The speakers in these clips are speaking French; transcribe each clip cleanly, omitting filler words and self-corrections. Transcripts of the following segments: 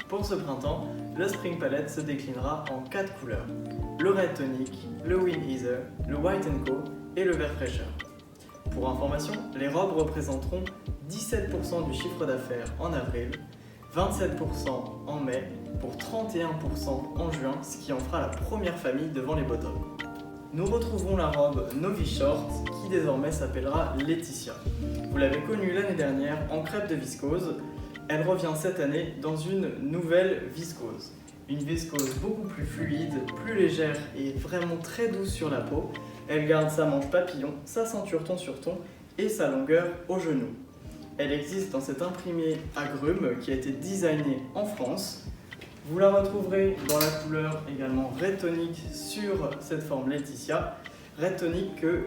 Pour ce printemps, le Spring Palette se déclinera en 4 couleurs. Le Red Tonic, le Wind Ether, le White Co et le Vert Fraîcheur. Pour information, les robes représenteront 17% du chiffre d'affaires en avril, 27% en mai, pour 31% en juin, ce qui en fera la première famille devant les bottoms. Nous retrouverons la robe Novi Short qui désormais s'appellera Laetitia. Vous l'avez connue l'année dernière en crêpe de viscose. Elle revient cette année dans une nouvelle viscose. Une viscose beaucoup plus fluide, plus légère et vraiment très douce sur la peau. Elle garde sa manche papillon, sa ceinture ton sur ton et sa longueur au genou. Elle existe dans cet imprimé agrumes qui a été designé en France. Vous la retrouverez dans la couleur également Red Tonic sur cette forme Laetitia. Red Tonic que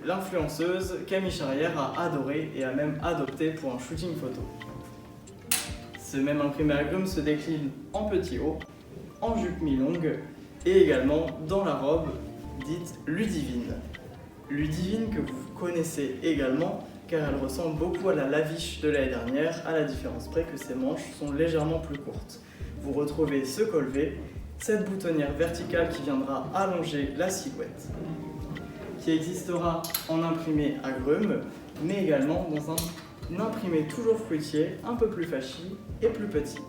l'influenceuse Camille Charrière a adoré et a même adopté pour un shooting photo. Ce même imprimé agrumes se décline en petit haut, en jupe mi-longue et également dans la robe dite Ludivine. Ludivine que vous connaissez également car elle ressemble beaucoup à la Lavish de l'année dernière, à la différence près que ses manches sont légèrement plus courtes. Vous retrouvez ce col V, cette boutonnière verticale qui viendra allonger la silhouette, qui existera en imprimé agrumes, mais également dans un imprimé toujours fruitier, un peu plus fashy et plus petit.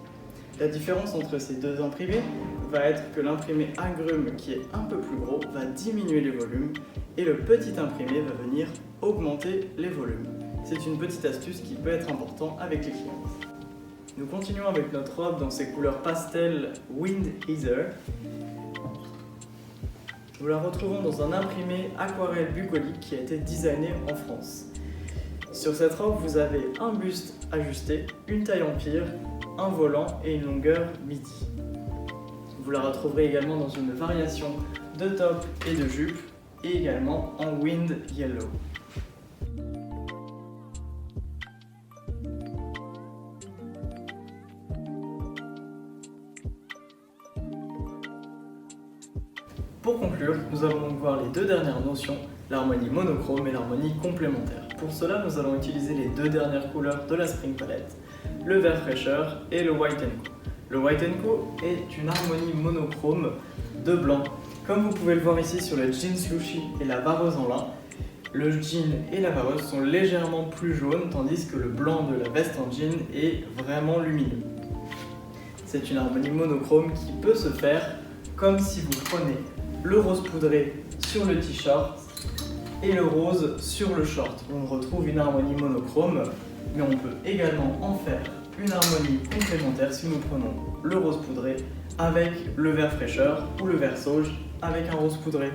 La différence entre ces deux imprimés va être que l'imprimé agrumes qui est un peu plus gros va diminuer les volumes et le petit imprimé va venir augmenter les volumes. C'est une petite astuce qui peut être importante avec les clients. Nous continuons avec notre robe dans ses couleurs pastel Wind Ether. Nous la retrouvons dans un imprimé aquarelle bucolique qui a été designé en France. Sur cette robe, vous avez un buste ajusté, une taille empire, un volant et une longueur midi. Vous la retrouverez également dans une variation de top et de jupe et également en Wind Yellow. Pour conclure, nous allons donc voir les deux dernières notions, l'harmonie monochrome et l'harmonie complémentaire. Pour cela, nous allons utiliser les deux dernières couleurs de la Spring Palette, le Vert Fraîcheur et le White Co. Le White Co est une harmonie monochrome de blanc. Comme vous pouvez le voir ici sur le jean slushy et la vareuse en lin, le jean et la vareuse sont légèrement plus jaunes, tandis que le blanc de la veste en jean est vraiment lumineux. C'est une harmonie monochrome qui peut se faire comme si vous prenez le rose poudré sur le t-shirt et le rose sur le short. On retrouve une harmonie monochrome, mais on peut également en faire une harmonie complémentaire si nous prenons le rose poudré avec le vert fraîcheur ou le vert sauge avec un rose poudré.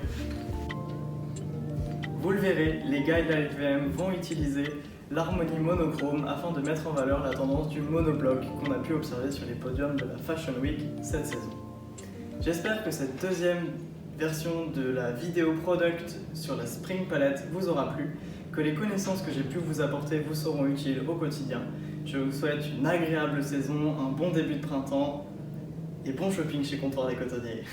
Vous le verrez, les guides LVM vont utiliser l'harmonie monochrome afin de mettre en valeur la tendance du monobloc qu'on a pu observer sur les podiums de la Fashion Week cette saison. J'espère que cette deuxième version de la vidéo product sur la Spring Palette vous aura plu, que les connaissances que j'ai pu vous apporter vous seront utiles au quotidien. Je vous souhaite une agréable saison, un bon début de printemps et bon shopping chez Comptoir des Cotonniers.